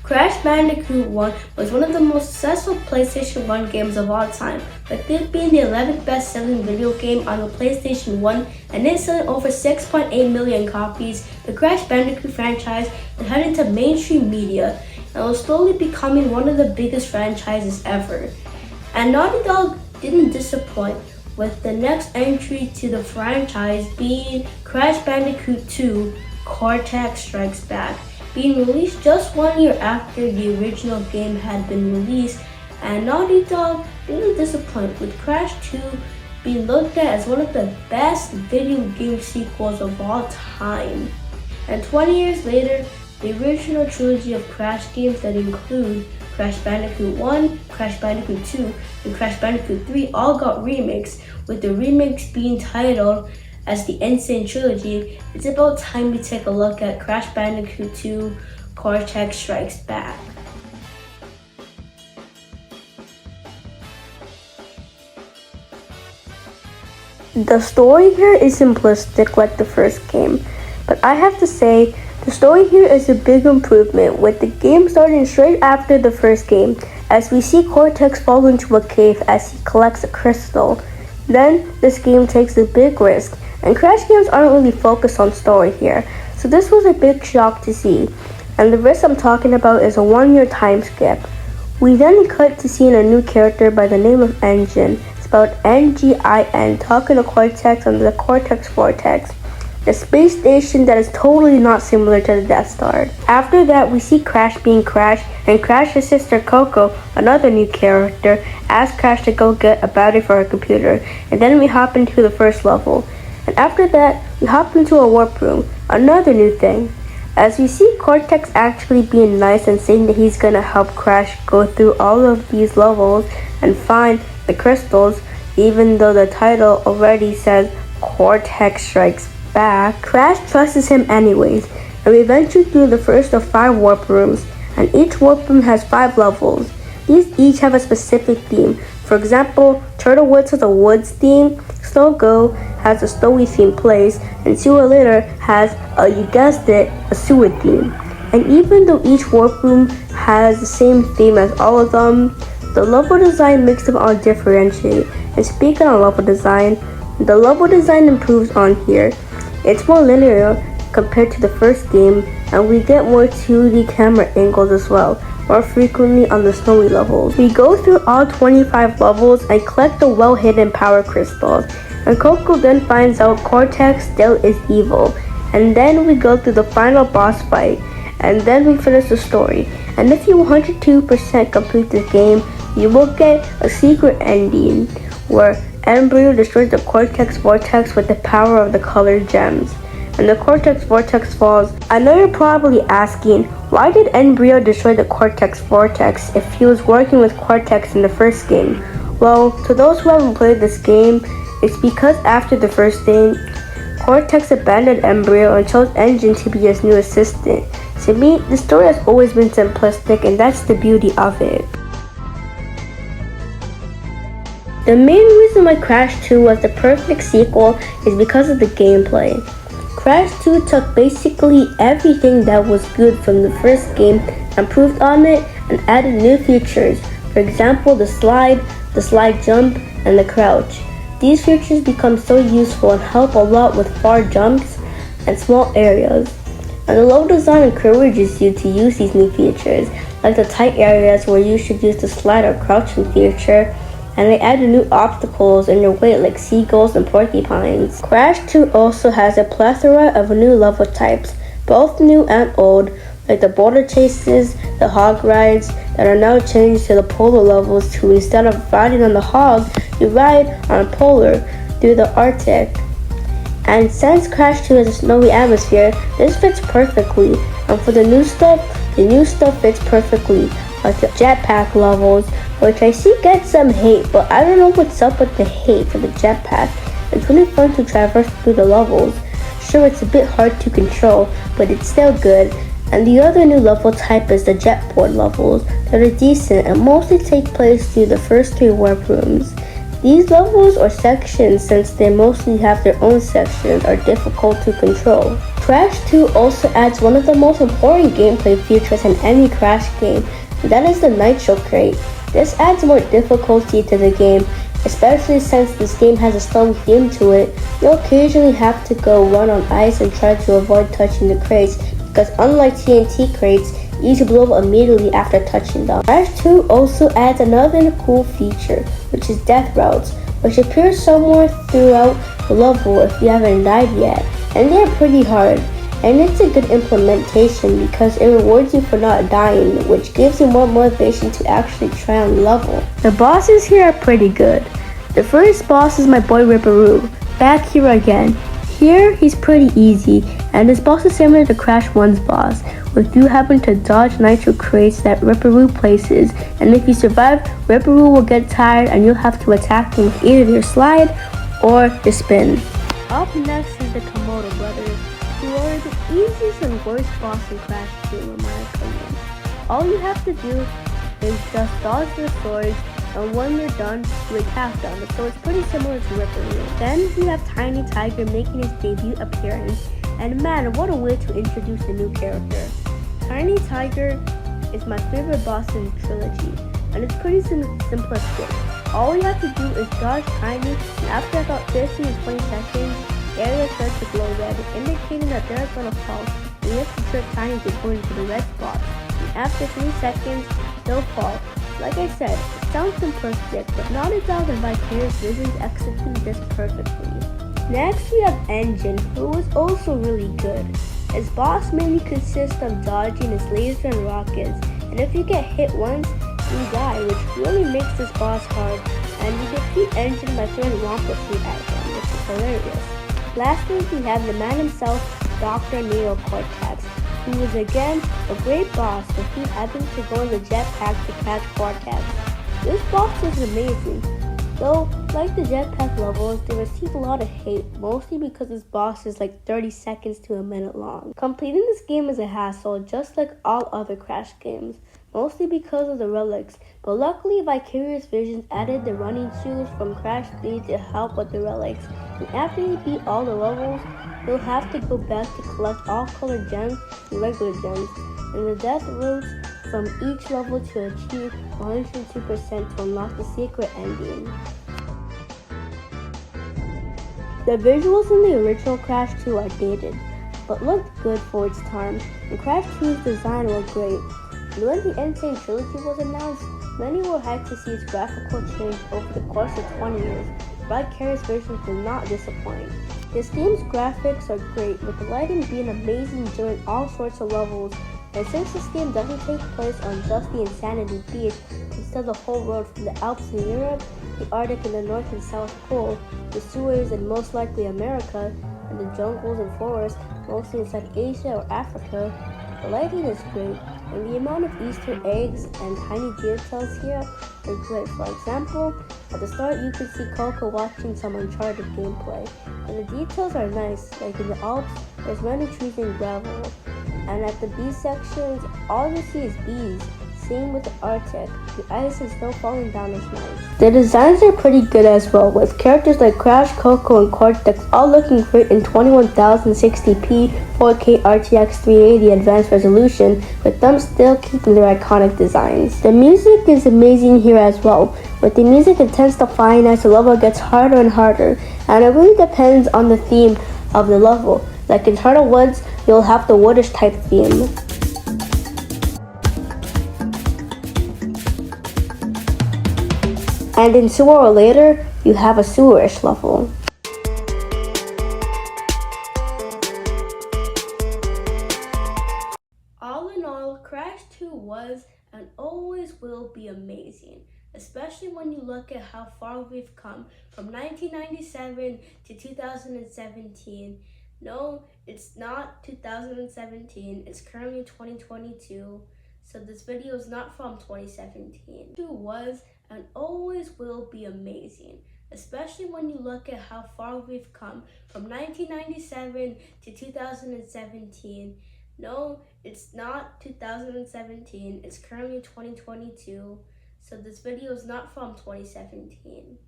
Crash Bandicoot 1 was one of the most successful PlayStation 1 games of all time, with it being the 11th best-selling video game on the PlayStation 1 and it selling over 6.8 million copies. The Crash Bandicoot franchise is heading to mainstream media and was slowly becoming one of the biggest franchises ever. And Naughty Dog didn't disappoint, with the next entry to the franchise being Crash Bandicoot 2 Cortex Strikes Back, being released just 1 year after the original game had been released. And Naughty Dog didn't disappoint, with Crash 2 being looked at as one of the best video game sequels of all time. And 20 years later, the original trilogy of Crash games that include Crash Bandicoot 1, Crash Bandicoot 2, and Crash Bandicoot 3 all got remakes, with the remakes being titled as the Insane Trilogy. It's about time we take a look at Crash Bandicoot 2 Cortex Strikes Back. The story here is simplistic like the first game, but I have to say, the story here is a big improvement, with the game starting straight after the first game, as we see Cortex fall into a cave as he collects a crystal. Then, this game takes a big risk, and Crash games aren't really focused on story here, so this was a big shock to see. And the risk I'm talking about is a 1 year time skip. We then cut to seeing a new character by the name of Engine, spelled N-G-I-N, talking to Cortex on the Cortex Vortex, a space station that is totally not similar to the Death Star. After that, we see Crash being Crash, and Crash's sister Coco, another new character, asks Crash to go get a battery for her computer, and then we hop into the first level. And after that, we hop into a warp room, another new thing, as we see Cortex actually being nice and saying that he's gonna help Crash go through all of these levels and find the crystals, even though the title already says Cortex Strikes Back. Crash trusts him anyways, and we venture through the first of 5 warp rooms, and each warp room has 5 levels. These each have a specific theme. For example, Turtle Woods has a woods theme, Snow Go has a snowy themed place, and Sewer Later has, you guessed it, a sewer theme. And even though each warp room has the same theme as all of them, the level design makes them all differentiate. And speaking of level design, the level design improves on here. It's more linear compared to the first game, and we get more 2D camera angles as well, more frequently on the snowy levels. We go through all 25 levels and collect the well-hidden power crystals, and Coco then finds out Cortex still is evil. And then we go through the final boss fight, and then we finish the story. And if you 102% complete the game, you will get a secret ending where Brio destroys the Cortex Vortex with the power of the colored gems, and the Cortex Vortex falls. I know you're probably asking, why did Brio destroy the Cortex Vortex if he was working with Cortex in the first game? Well, to those who haven't played this game, it's because after the first game, Cortex abandoned Brio and chose Engine to be his new assistant. To me, the story has always been simplistic, and that's the beauty of it. The main reason why Crash 2 was the perfect sequel is because of the gameplay. Crash 2 took basically everything that was good from the first game, improved on it, and added new features. For example, the slide jump, and the crouch. These features become so useful and help a lot with far jumps and small areas. And the level design encourages you to use these new features, like the tight areas where you should use the slide or crouching feature, and they added new obstacles in your way like seagulls and porcupines. Crash 2 also has a plethora of new level types, both new and old, like the boulder chases, the hog rides that are now changed to the polar levels to instead of riding on the hog, you ride on a polar through the Arctic. And since Crash 2 has a snowy atmosphere, this fits perfectly. And for the new stuff fits perfectly, like the jetpack levels, which I see get some hate, but I don't know what's up with the hate for the jetpack. It's really fun to traverse through the levels. Sure, it's a bit hard to control, but it's still good. And the other new level type is the jetboard levels that are decent and mostly take place through the first 3 warp rooms. These levels or sections, since they mostly have their own sections, are difficult to control. Crash 2 also adds one of the most important gameplay features in any Crash game, and that is the Nitro Crate. This adds more difficulty to the game, especially since this game has a stormy theme to it. You'll occasionally have to go run on ice and try to avoid touching the crates, because unlike TNT crates, you can blow up immediately after touching them. Crash 2 also adds another cool feature, which is death routes, which appear somewhere throughout the level if you haven't died yet, and they're pretty hard. And it's a good implementation because it rewards you for not dying, which gives you more motivation to actually try on the level. The bosses here are pretty good. The first boss is my boy Ripperoo, back here again. Here he's pretty easy, and this boss is similar to Crash 1's boss, if you happen to dodge nitro crates that Ripperoo places, and if you survive, Ripperoo will get tired and you'll have to attack him with either your slide or your spin. Up next is the Komodo brothers, who are the easiest and worst boss in Crash 2 in my opinion. All you have to do is just dodge their swords, and when you're done, you attack them, so it's pretty similar to Ripperoo. Then we have Tiny Tiger making his debut appearance, and man, what a way to introduce a new character. Tiny Tiger is my favorite boss in the trilogy, and it's pretty simplistic. All you have to do is dodge Tiny, and after about 15 to 20 seconds, the area starts to glow red, indicating that they're gonna fall, and you have to trick Tiny to go into the red spot. And after 3 seconds, they'll fall. Like I said, it sounds simplistic, but Naughty Dog and Vicarious Visions execute this perfectly. Next we have Engine, who is also really good. His boss mainly consists of dodging his laser and rockets, and if you get hit once, you die, which really makes this boss hard, and you defeat Engine by throwing Wumpalewis at him, which is hilarious. Lastly, we have the man himself, Doctor Neo Cortex, who is again a great boss if you happen to go in the jetpack to catch Cortex. This boss is amazing, though like the jetpack levels, they receive a lot of hate, mostly because this boss is like 30 seconds to a minute long. Completing this game is a hassle, just like all other Crash games, mostly because of the relics, but luckily Vicarious Visions added the running shoes from Crash 3 to help with the relics, and after you beat all the levels, you'll have to go back to collect all colored gems and regular gems, and the death routes from each level to achieve 102% to unlock the secret ending. The visuals in the original Crash 2 are dated, but looked good for its time, and Crash 2's design was great. And when the Insane Trilogy was announced, many were hyped to see its graphical change over the course of 20 years. Vicarious Visions did not disappoint. This game's graphics are great, with the lighting being amazing during all sorts of levels, and since this game doesn't take place on just the Insanity Beach, instead the whole world from the Alps in Europe, the Arctic and the North and South Pole, the sewers in most likely America, and the jungles and forests mostly inside Asia or Africa, the lighting is great, and the amount of Easter eggs and tiny details here are great. For example, at the start you can see Coco watching some Uncharted gameplay, and the details are nice, like in the Alps, there's many trees and gravel, and at the bee sections, all you see is bees. Same with the Arctic, the ice and snow falling down is nice. The designs are pretty good as well, with characters like Crash, Coco, and Cortex all looking great in 21060p 4K RTX 380 advanced resolution, with them still keeping their iconic designs. The music is amazing here as well, with the music intensifying as the level gets harder and harder, and it really depends on the theme of the level. Like in Turtle Woods, you'll have the woodish type theme. And in Sewer or Later, you have a sewerish level. All in all, Crash 2 was and always will be amazing, especially when you look at how far we've come from 1997 to 2017. No, it's not 2017, it's currently 2022, so this video is not from 2017. 2 was and always will be amazing, especially when you look at how far we've come from 1997 to 2017. No, it's not 2017, it's currently 2022, so this video is not from 2017.